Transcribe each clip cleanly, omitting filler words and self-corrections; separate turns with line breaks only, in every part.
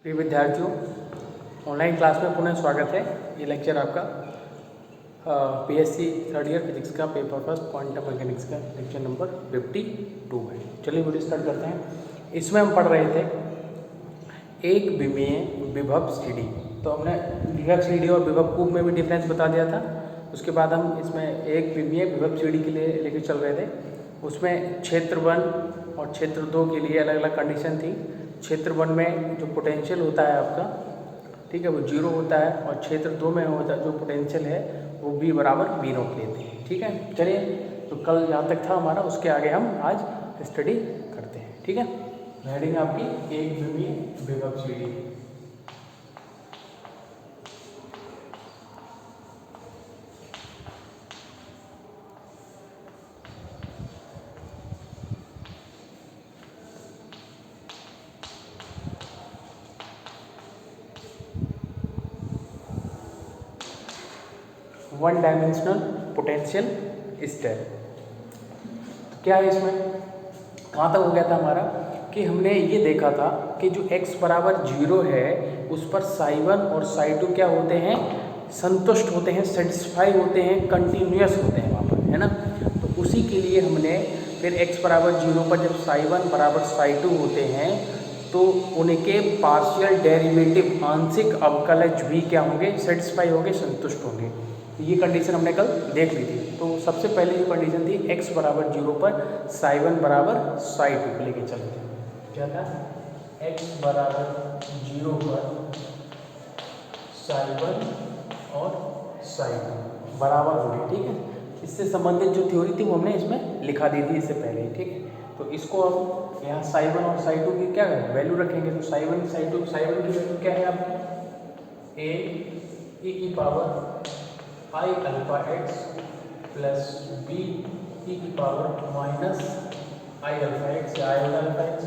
प्रिय विद्यार्थियों, online class में पुनः स्वागत है। ये लेक्चर आपका पीएससी थर्ड ईयर फिजिक्स का पेपर फर्स्ट क्वांटम मैकेनिक्स का लेक्चर नंबर 52 है। चलिए वीडियो स्टार्ट करते हैं। इसमें हम पढ़ रहे थे एक विमीय विभव सीडी। तो हमने विभव सीडी और विभव कूप में भी डिफरेंस बता दिया था। उसके बाद हम इसमें एक विमीय विभव सीडी के लिए लेके चल रहे थे। उसमें क्षेत्र 1 और क्षेत्र 2 के लिए अलग अलग कंडीशन थी। क्षेत्र 1 में जो पोटेंशियल होता है आपका, ठीक है, वो 0 होता है, और क्षेत्र 2 में होता जो पोटेंशियल है वो V बराबर V नॉट लेते हैं। ठीक है, चलिए तो कल जहाँ तक था हमारा उसके आगे हम आज स्टडी करते हैं। ठीक है, हेडिंग आपकी एक विमीय विभव CD. One dimensional potential step. तो क्या है इसमें, कहाँ तक हो गया था हमारा कि हमने ये देखा था कि जो x बराबर 0 है उस पर साई 1 और साई 2 क्या होते हैं, संतुष्ट होते हैं, सेटिस्फाई होते हैं, कंटिन्यूअस होते हैं वहाँ पर, है ना। तो उसी के लिए हमने फिर x बराबर 0 पर जब साई 1 बराबर साई 2 होते हैं तो उनके पार्शियल डेरिवेटिव आंशिक अवकलज भी क्या होंगे, सेटिस्फाई होंगे, संतुष्ट होंगे। ये कंडीशन हमने कल देख ली थी। तो सबसे पहले जो कंडीशन थी x बराबर 0 पर साई 1 बराबर साई 2 को लेके चलते हैं। क्या था, x बराबर 0 पर साई 1 और साई 2 बराबर हो गए। ठीक है, इससे संबंधित जो थ्योरी थी वो हमने इसमें लिखा दी थी इससे पहले। ठीक है, तो इसको अब यहाँ साई 1 और साई 2 की क्या वैल्यू रखेंगे। तो साई 1 साई 2, साई 1 की वैल्यू क्या है आपकी, a e की power i alpha x plus b e की power minus i alpha x या आई अल्फा एक्स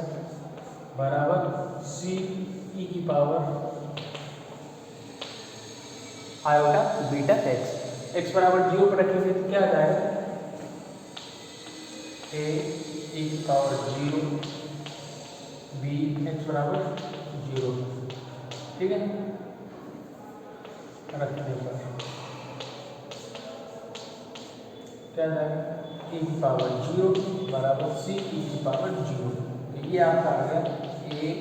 बराबर सी ई की power iota beta x. X बराबर 0 पर रखेंगे तो क्या आ जाएगा, ए ई की पावर 0 बी एक्स बराबर 0। ठीक है, रखने पर क्या जाएगा, e की पावर 0 बराबर सी ई की पावर 0। तो ये आपका आ गया a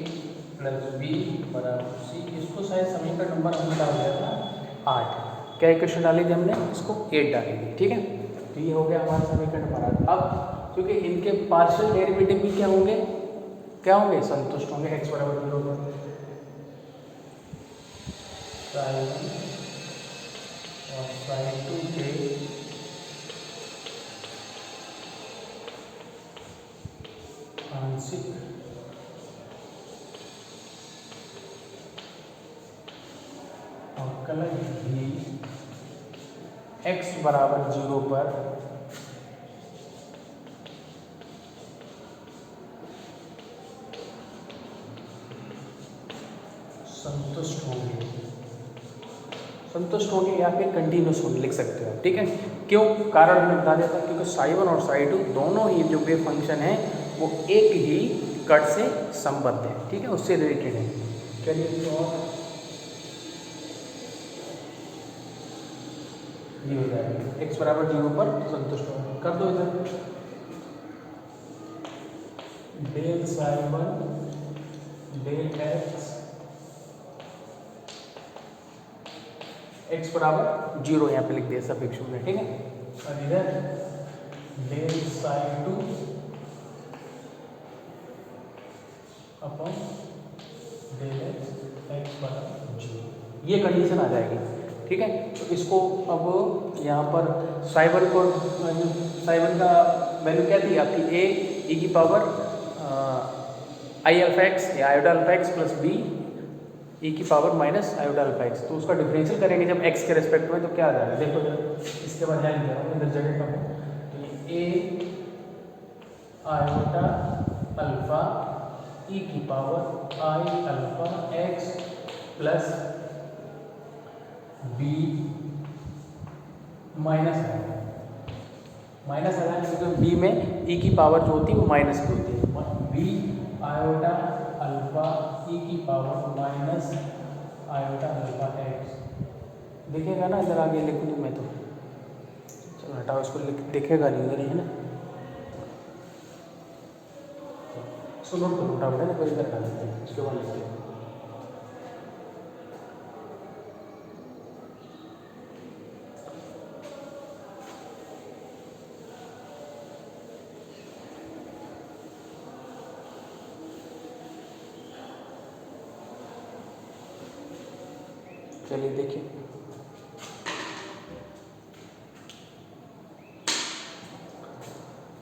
प्लस बी बराबर सी। इसको शायद समीकरण नंबर हमने डाल दिया था 8। क्या इक्वेशन डाली थी हमने, इसको 8 डाली थी। ठीक है, तो ये हो गया हमारा समीकरण नंबर 8। अब क्योंकि इनके पार्शियल डेरिवेटिव भी क्या होंगे, संतुष्ट होंगे। x बराबर 0 पर साई 1 और साई 2 के आंशिक अवकलज भी x बराबर 0 पर संतुष्ट होंगे या फिर कंटिन्यूस होंगे, लिख सकते हो आप। ठीक है, क्यों, कारण हमने बता दिया था, क्योंकि साई 1 और साई 2 दोनों ही जो वेव फंक्शन है वो एक ही कट से संबद्ध है। ठीक है, उससे रिलेटेड है। चलिए तो ये हो जाएगा x बराबर 0 पर संतुष्ट होंगे। कर दो इधर, डेल साई 1 डेल x बराबर 0 यहाँ पे लिख दिया सफिक्स में। ठीक है, और इधर del psi 2 upon del x बराबर 0, ये कंडीशन आ जाएगी। ठीक है, तो इसको अब यहाँ पर साई 1 को, साई 1 का वैल्यू क्या थी आपकी, a e की पावर आई अल्फा एक्स या iota alpha x plus b e की power minus iota alpha x. तो उसका डिफरेंशियल करेंगे जब x के रेस्पेक्ट में तो क्या आ जाएगा, देखो जरा, इसके बाद ध्यान दिया इधर जगह कम है। तो ये a आयोटा अल्फा ई की power i alpha x plus b minus आ जाएगा, क्योंकि बी में ई की पावर जो होती है वो माइनस की होती है। बी आयोटा अल्फा ई की power minus iota alpha x. दिखेगा ना, इधर आगे लिख दूँ मैं तो, चलो हटाओ इसको, दिखेगा नहीं उधर, है ना। इसको नोट करो फटाफट, है ना, कोई इधर हटा देते हैं, इसके बाद लिखते हैं। चलिए देखिए,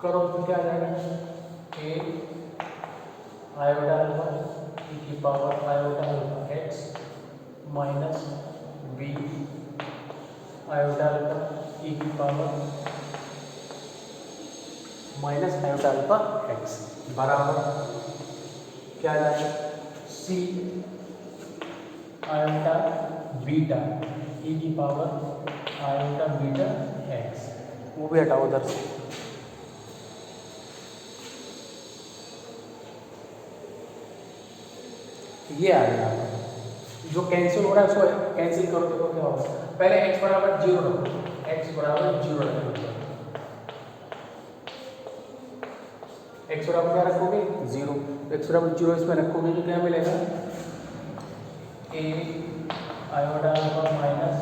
करो तो क्या आ जाएगा, ए आयोटा अल्फा ई की power iota alpha x minus b iota alpha e की power minus iota alpha x बराबर क्या आ जाएगा, सी आयोटा बीटा ई की पावर आयोटा बीटा एक्स। वो भी हटाओ उधर से, ये आ गया जो कैंसिल हो रहा है उसको कैंसिल करो, देखो क्या होगा। पहले x बराबर 0 रखो, x बराबर 0 रखो, x बराबर क्या रखोगे 0, x बराबर 0 इसमें रखोगे तो क्या मिलेगा, a iota alpha minus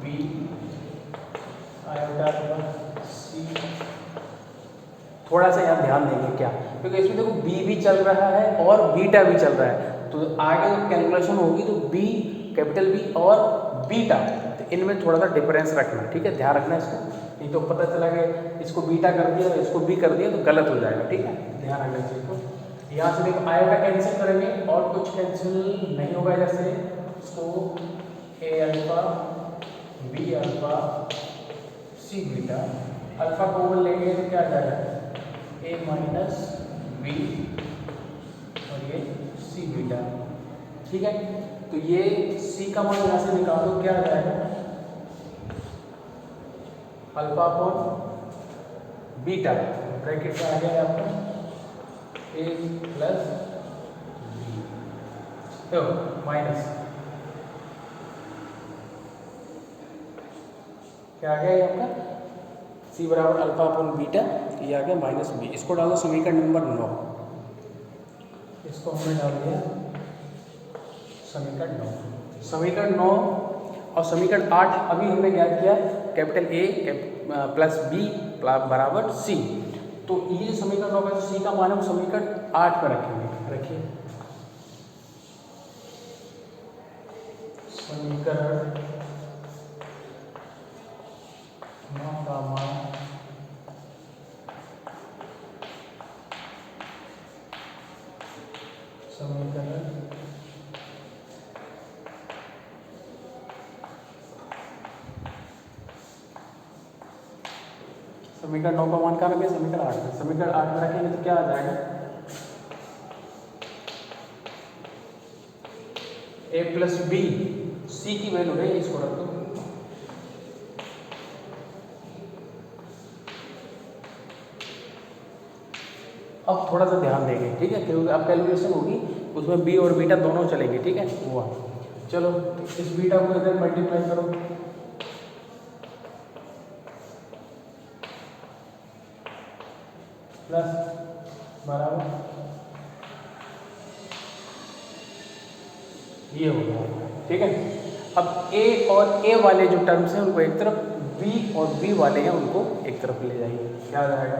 b iota alpha c। थोड़ा सा यहाँ ध्यान देंगे क्या, क्योंकि इसमें देखो b भी चल रहा है और बीटा भी चल रहा है, तो आगे कैलकुलेशन होगी तो b कैपिटल B और बीटा, तो इनमें थोड़ा सा डिफरेंस रखना, ठीक है, ध्यान रखना इसको, नहीं तो पता चला कि इसको बीटा कर दिया इसको b कर दिया तो गलत हो जाएगा, ठीक है, ध्यान रखना चीज़ को। यहाँ से देखो आयोटा कैंसिल करेंगे और कुछ कैंसिल नहीं होगा, जैसे इसको a alpha b alpha c beta, alpha common लेंगे तो क्या आ जाएगा, a माइनस b और ये c बीटा, ठीक है। तो ये c का मान यहाँ से निकालो, क्या आ जाएगा, अल्फा अपॉन बीटा ब्रैकेट में आ गया आपका a प्लस b तो माइनस क्या आ गया ये आपका, c बराबर अल्फा अपॉन बीटा, ये आ गया माइनस b। इसको डालो समीकरण नंबर 9, इसको हमने डाल दिया समीकरण 9, समीकरण 9 और समीकरण 8 अभी हमने क्या किया, कैपिटल A प्लस B बराबर C। तो ये समीकरण 9 का C का मान है वो समीकरण 8 पर रखेंगे, रखिए समीकरण 9 का मान समीकरण समीकरण 9 का मान कहाँ रखें, समीकरण 8 में, समीकरण 8 में रखेंगे तो क्या आ जाएगा, a प्लस बी, सी की वैल्यू है इसको रख दो, अब थोड़ा सा ध्यान देंगे, ठीक है, क्योंकि अब कैलकुलेशन होगी उसमें b और बीटा दोनों चलेंगे, ठीक है, हुआ। चलो इस बीटा को इधर मल्टीप्लाई करो, प्लस बराबर ये हो गया, ठीक है। अब a और a वाले जो टर्म्स हैं उनको एक तरफ, b और b वाले हैं उनको एक तरफ ले जाइए, क्या आ जाएगा,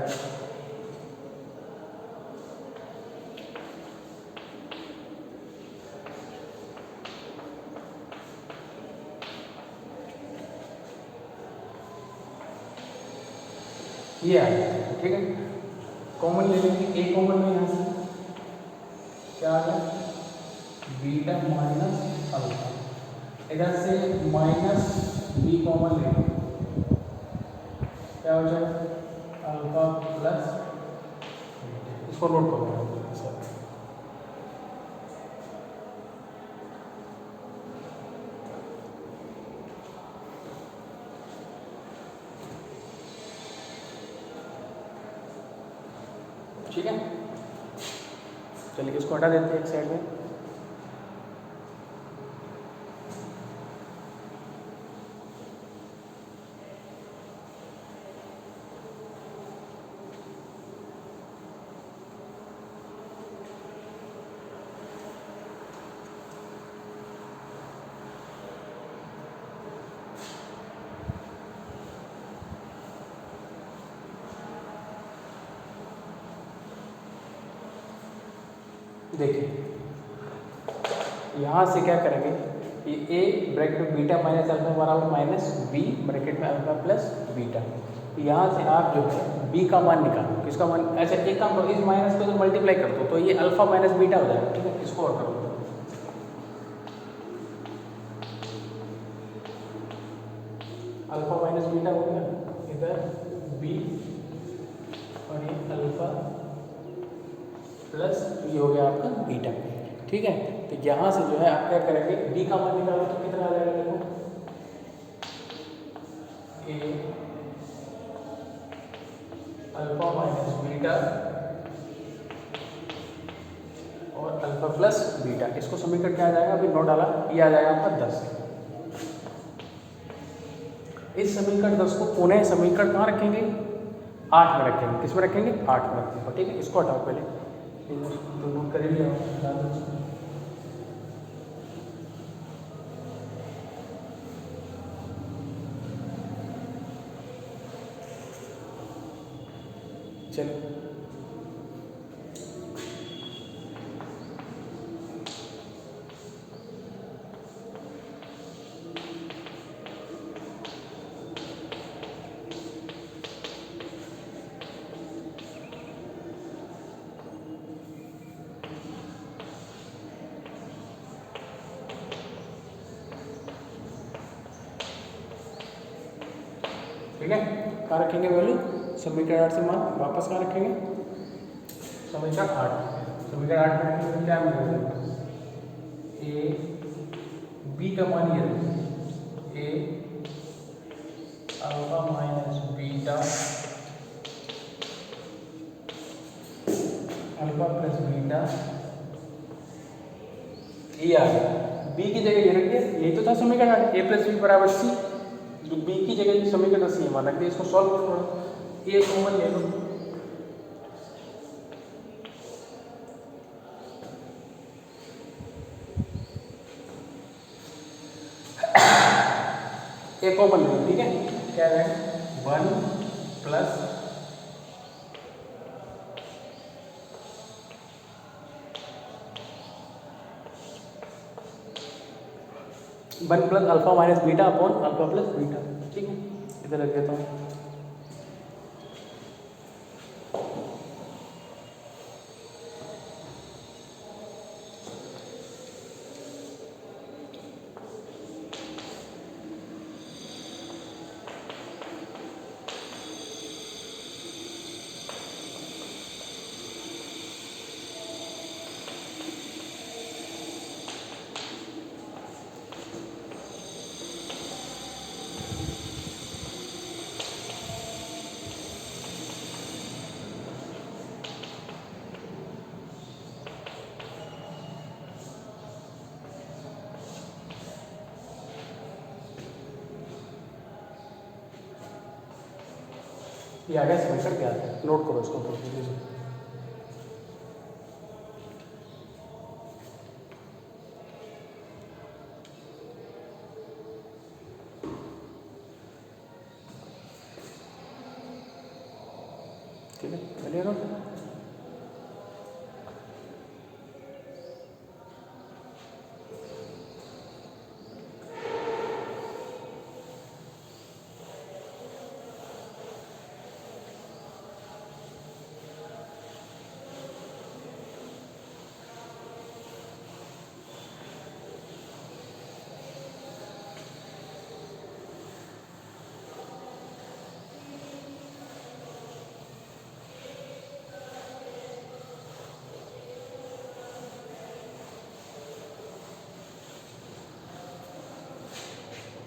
ये आ जाएगा, ठीक है। कॉमन ले लेंगे, a कॉमन में यहाँ से क्या आ गया, बीटा माइनस अल्फा, इधर से माइनस b कॉमन ले लो, क्या हो जाएगा, अल्फा प्लस, इसको नोट करो सर, ठीक है। चलिए इसको हटा देते हैं एक साइड में, देखिए यहाँ से क्या करेंगे, ये ए ब्रैकेट में बीटा माइनस अल्फा बराबर माइनस बी ब्रैकेट में अल्फा प्लस बीटा। यहाँ से आप जो है बी का मान निकालो, किसका मान, अच्छा एक काम करो, इस माइनस को तो मल्टीप्लाई कर दो तो ये अल्फा माइनस बीटा हो जाएगा, ठीक है। इसको और करो, अल्फा माइनस बीटा हो गया, इधर बी और ये अल्फा प्लस ये हो गया आपका बीटा, ठीक है। तो यहाँ से जो है आप क्या करेंगे, बी का मान निकालो तो कितना आ जाएगा, देखो ए अल्फा माइनस बीटा और अल्फा प्लस बीटा, इसको समीकरण क्या आ जाएगा, अभी नोट डाला, ये आ जाएगा आपका 10। इस समीकरण 10 को पुनः समीकरण कहाँ रखेंगे, 8 में रखेंगे, किस में रखेंगे, 8 में रखेंगे, ठीक है। इसको हटाओ पहले, तो नोट कर लिया, चलिए ठीक है। कहाँ रखेंगे वैल्यू, समीकरण 8 से मान वापस कहाँ रखेंगे, समीकरण 8, समीकरण 8 में रखेंगे तो क्या मिलेगा, ए बी का मान ये a alpha minus beta alpha plus beta, ये आ गया। बी की जगह ये रखिए, यही तो था समीकरण 8, ए प्लस बी बराबर सी, जो बी की जगह जो समीकरण सी मान रख दिया, इसको सॉल्व करो, ए कॉमन ले लो, ए कॉमन ले लो, ठीक है। क्या है 1 plus alpha minus beta upon alpha plus beta, ठीक है। इधर रख देता हूँ, ये आ गया समीकरण क्या है, नोट करो इसको, ठीक है। चलिए नोट,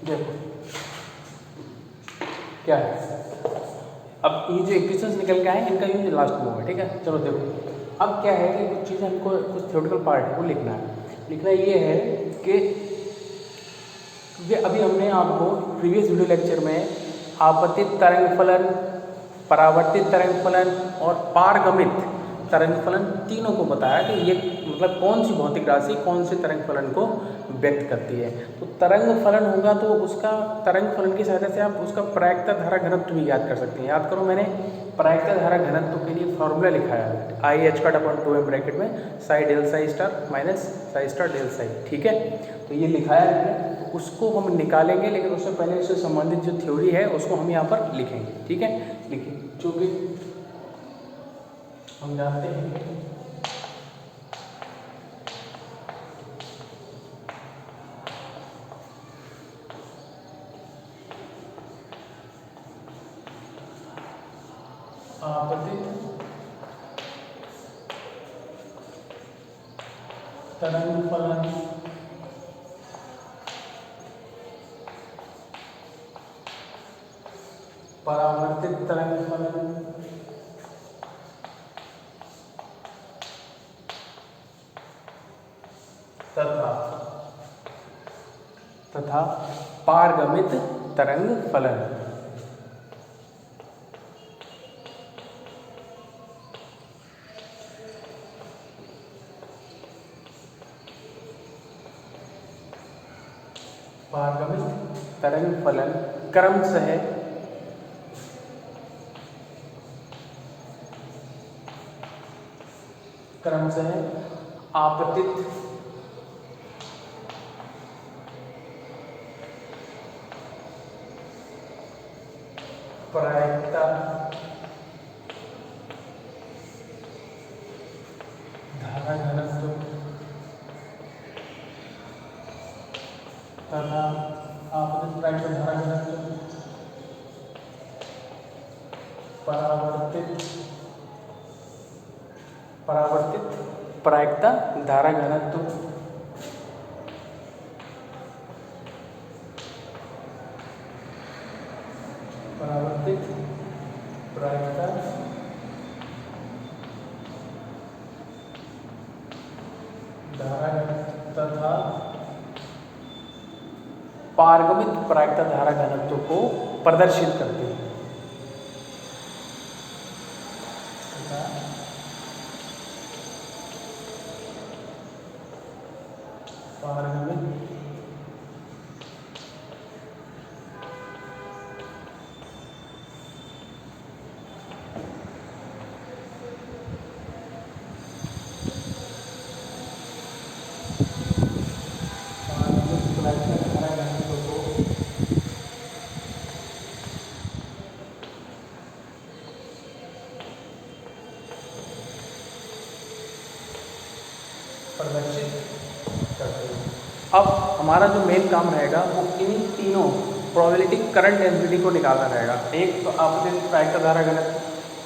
देखो क्या है, अब ये जो इक्वेशंस निकल के आए इनका यूज लास्ट में होगा, ठीक है। चलो देखो, अब क्या है कि कुछ चीज़ें हमको, कुछ थ्योरेटिकल पार्ट है वो लिखना है। लिखना ये है कि अभी हमने आपको प्रीवियस वीडियो लेक्चर में आपतित तरंग फलन, परावर्तित तरंग फलन और पारगमित तरंग फलन तीनों को बताया कि ये मतलब कौन सी भौतिक राशि कौन से तरंग फलन को व्यक्त करती है। तो तरंग फलन होगा तो उसका तरंग फलन की सहायता से आप उसका प्रायिकता धारा घनत्व भी याद कर सकते हैं। याद करो, मैंने प्रायिकता धारा घनत्व के लिए फॉर्मूला लिखा है i H cut upon 2m bracket में psi del psi star minus psi star del psi, ठीक है। तो ये लिखाया है, तो उसको हम निकालेंगे, लेकिन उससे पहले उससे संबंधित जो थ्योरी है उसको हम यहाँ पर लिखेंगे, ठीक है। लिखिए, चूँकि हम जानते हैं आपतित तरंग फलन परावर्तित तरंग फलन तथा पारगमित तरंग फलन पारगमित तरंग फलन क्रमशः आपतित प्रायिकता धारा घनत्व तथा आपतित प्रायिकता धारा घनत्व परावर्तित प्रायिकता धारा घनत्व परावर्तित प्रायिकता धारा घनत्व तथा पारगमित प्रायिकता धारा घनत्व को प्रदर्शित करते हैं। पारगमित प्रदर्शित करते हैं। अब हमारा जो मेन काम रहेगा वो इन्हीं तीनों प्रोबेबिलिटी करंट डेंसिटी को निकालना रहेगा। एक तो आपतित प्रायिकता धारा घनत्व,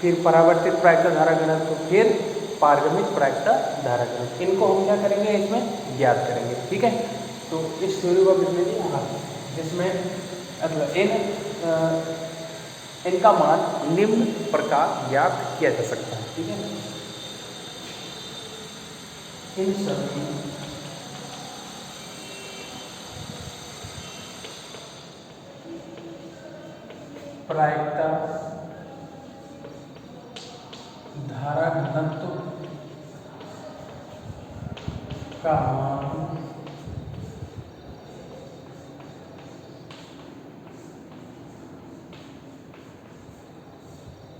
फिर परावर्तित प्रायिकता धारा घनत्व, फिर पारगमित प्रायिकता धारा घनत्व। इनको हम क्या करेंगे, इसमें ज्ञात करेंगे, ठीक है। तो इस थ्योरी को लिख लीजिए यहाँ, जिसमें मतलब इनका मान निम्न प्रकार ज्ञात किया जा सकता है, ठीक है। इन सभी प्रायिकता धारा घनत्व का मान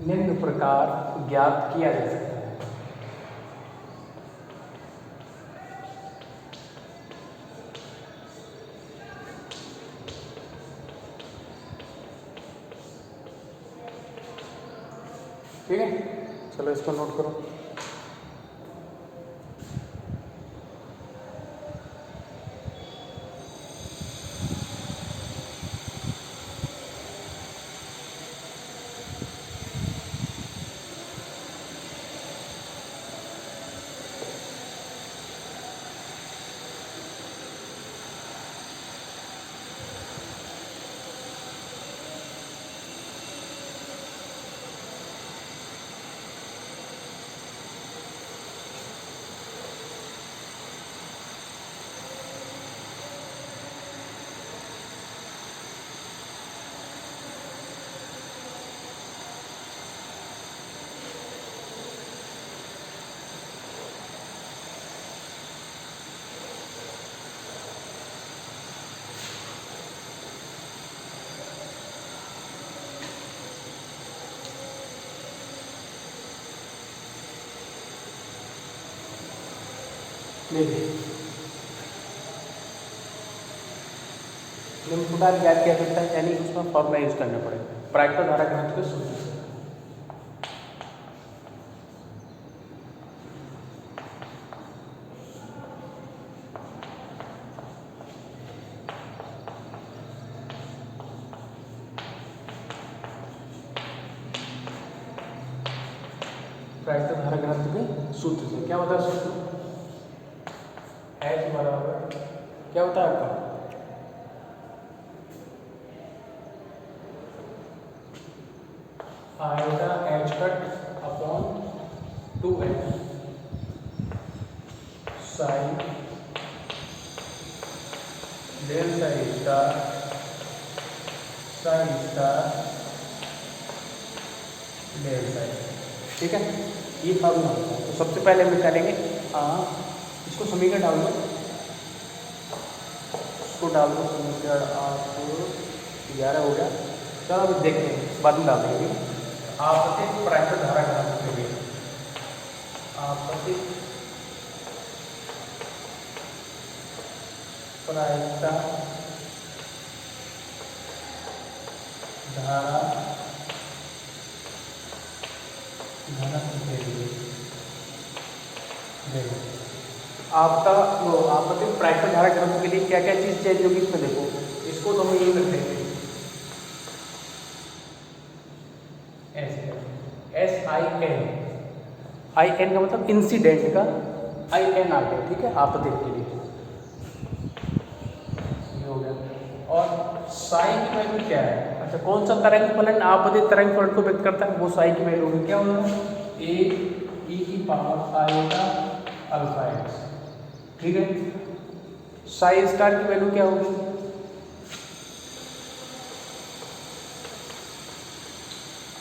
निम्न प्रकार ज्ञात किया जा सकता है। ठीक है, चलो इसको नोट करो। निम्नप्रकार ज्ञात किया सकता है, यानी उसमें फॉर्मूला यूज करना पड़ेगा प्राकृत धारा घनत्व के सूत्र से। प्राकृत धारा घनत्व के सूत्र से क्या होता है सूत्र? H बराबर क्या होता है आपका? Iota H cut upon 2n psi del psi star del psi. ठीक है, ये फार्मूला होता है। तो सबसे पहले हम करेंगे इसको समीकरण डाल दो, इसको डाल दो समीकरण 11 हो गया। चलो अभी देखते हैं, बाद में डाल देंगे। आपतित प्राकृत धारा घनत्व के लिए आपतित प्राकृत धारा घनत्व के लिए देखो आपतित प्राकृत धारा घनत्व के लिए क्या क्या चीज़ चेंज होगी इसमें देखो। इसको तो हम यही रख देंगे आई एन का मतलब इंसिडेंट का आई एन आ गया। ठीक है, आपतित के लिए ये हो गया। और साई की वैल्यू क्या है? अच्छा, कौन सा तरंग फलन आपतित तरंग फलन को व्यक्त करता है? वो साई की वैल्यू होगी क्या होगा? ए ई की पावर आयोटा अल्फा एक्स। ठीक है, साई स्टार की वैल्यू क्या होगी?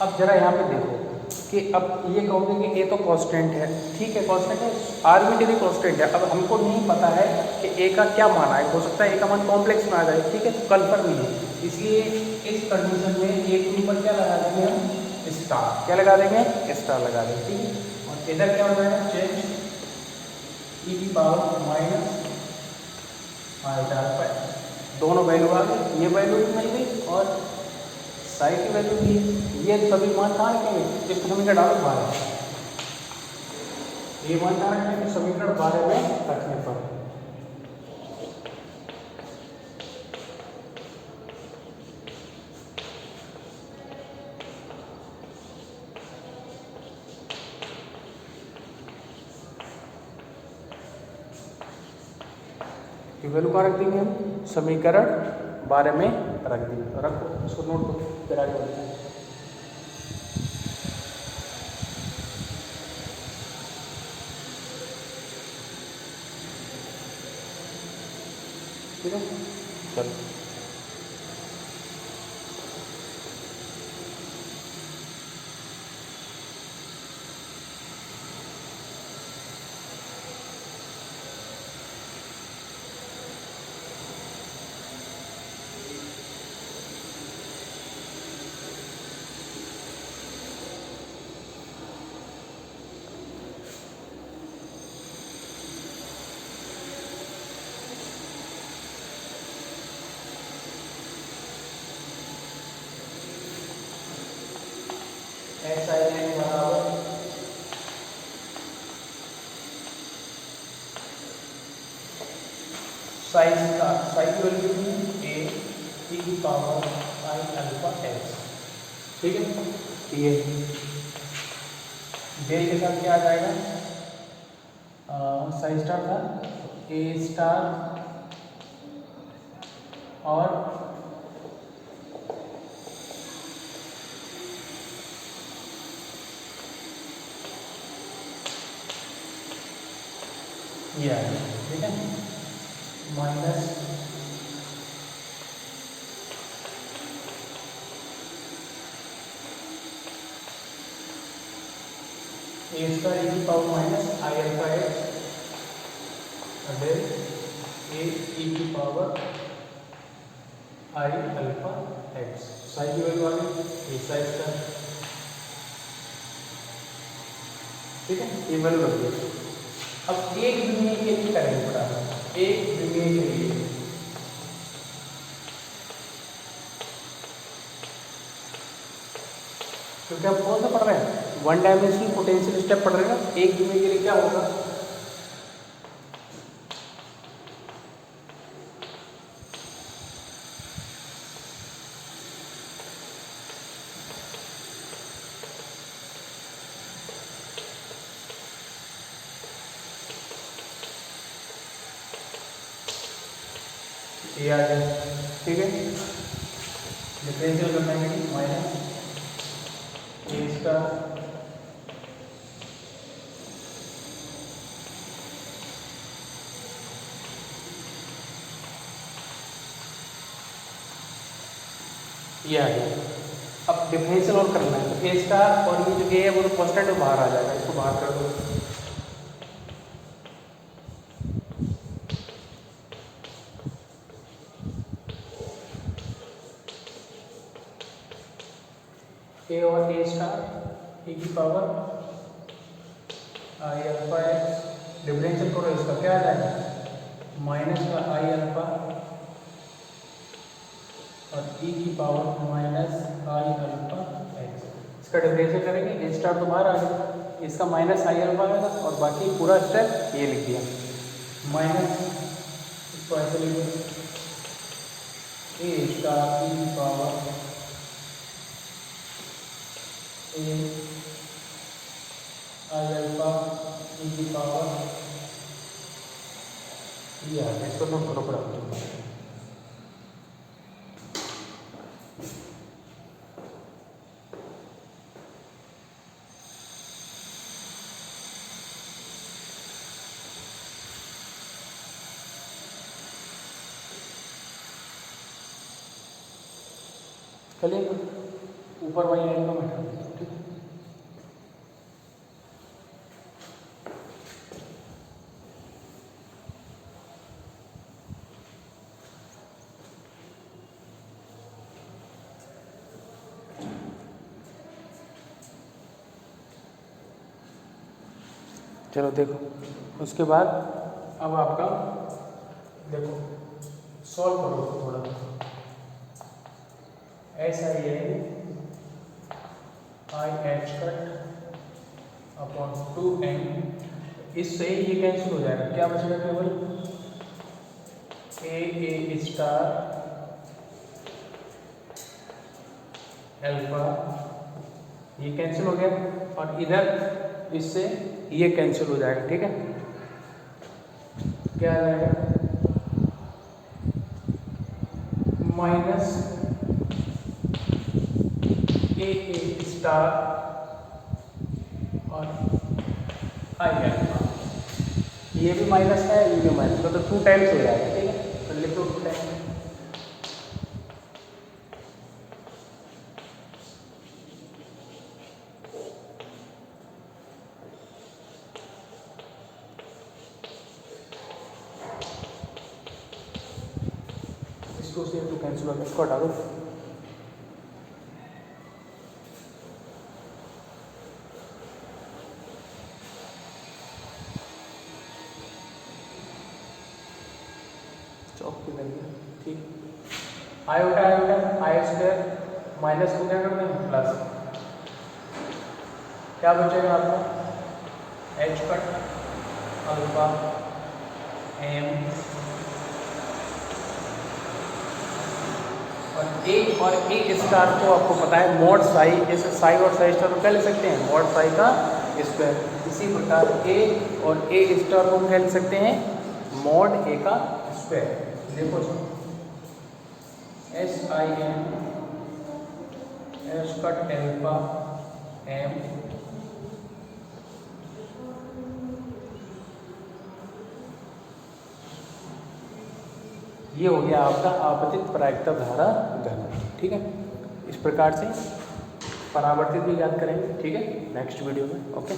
अब जरा यहाँ पे देखो कि अब ये कहोगे कि ए तो कांस्टेंट है। ठीक है, कांस्टेंट है, आर्बिट्रेरी कांस्टेंट है। अब हमको नहीं पता है कि ए का क्या मान है, हो सकता है ए का मान कॉम्प्लेक्स में आ जाए। ठीक है, तो कन्फर्म नहीं है, इसलिए इस कंडीशन में ए के ऊपर क्या लगा देंगे हम? स्टार। क्या लगा देंगे? स्टार लगा देंगे। ठीक है, और इधर क्या हो जाएगा? चेंज ई की पावर माइनस आयोटा अल्फा। दोनों वैल्यू आ गई, ये वैल्यू भी मिल गई और साई की वैल्यू भी। ये सभी मान कहाँ रखेंगे? इसको समीकरण डालो 12। ये मान कहाँ रखेंगे? समीकरण 12 में रखने पर। ये वैल्यू कहाँ रख देंगे हम? समीकरण 12 में रख देंगे। रखो, इसको नोट करो, फिर आगे बढ़ते हैं। ठीक है, चलो एक्स आई एन बराबर साइज का साइज की वैल्यू ए ई की पावर आई अल्फा एक्स। ठीक है, ये डेल के साथ क्या आ जाएगा? साइज स्टार था ए स्टार और ये आएगा। ठीक है, माइनस ए स्क्वायर ई की power minus i alpha x del a e की power i alpha x. Psi की वैल्यू आ गई, ये साई स्क्वायर। ठीक है, ये वैल्यू रख दिया। अब एक विमेय के लिए करेंगे बराबर, एक विमेय के लिए क्योंकि हम कौन सा पढ़ रहे हैं, वन डायमेंशनल पोटेंशियल स्टेप पढ़ रहे हैं ना। एक विमेय के लिए क्या होगा, ये आ जाए, ठीक है। डिफरेंशियल करना है माइनस ए स्टार ये आ गया। अब डिफरेंशियल और करना है तो ए स्टार और ये जो ए है वो तो कांस्टेंट में बाहर आ जाएगा, इसको बाहर कर दो। ए और ए स्टार ए की power i alpha x, differential करो इसका क्या आ जाएगा, माइनस का आई अल्फा और ई की power minus i alpha x. इसका डिफरेंशियल करेंगे, ए स्टार तो बाहर आ गया, इसका माइनस आई अल्फा आएगा और बाकी पूरा स्टेप ये लिख दिया माइनस, इसको ऐसे लिख दो ए स्टार ई की पावर ए आई अल्फा ई की पावर ये आ गया। इसको नोट करो बराबर, चलिए ऊपर वाली लाइन को बैठा देते हैं, ठीक है। चलो देखो, उसके बाद अब आपका देखो सॉल्व करो थोड़ा, S I N I H cut upon 2n, इससे ये कैंसिल हो जाएगा, क्या बचेगा केवल ए स्टार अल्फा, ये कैंसिल हो गया और इधर इससे ये कैंसिल हो जाएगा, ठीक है। क्या आ जाएगा, माइनस ए स्टार और आई अल्फा, ये भी माइनस है ये भी माइनस, तो 2 टाइम्स हो जाएगा, ठीक है। तो लिख दो 2 टाइम्स, इसको से 2 कैंसिल हो गया, इसको हटा दो। चौक पे लग गया, ठीक। आयोटा आई स्क्वायर माइनस को क्या कर देंगे प्लस, क्या बचेगा आपका एच कट अल्फा एम और ए स्टार को आपको पता है मॉड साई, इस साई और साई स्टार को क्या ले सकते हैं, मॉड साई का स्क्वायर। इसी प्रकार ए और ए स्टार को क्या ले सकते हैं, मॉड ए का स्क्वायर। देखो S I N H cut alpha M ये हो गया आपका आपतित परावर्तित धारा घन, ठीक है। इस प्रकार से परावर्तित भी याद करेंगे, ठीक है, नेक्स्ट वीडियो में। ओके।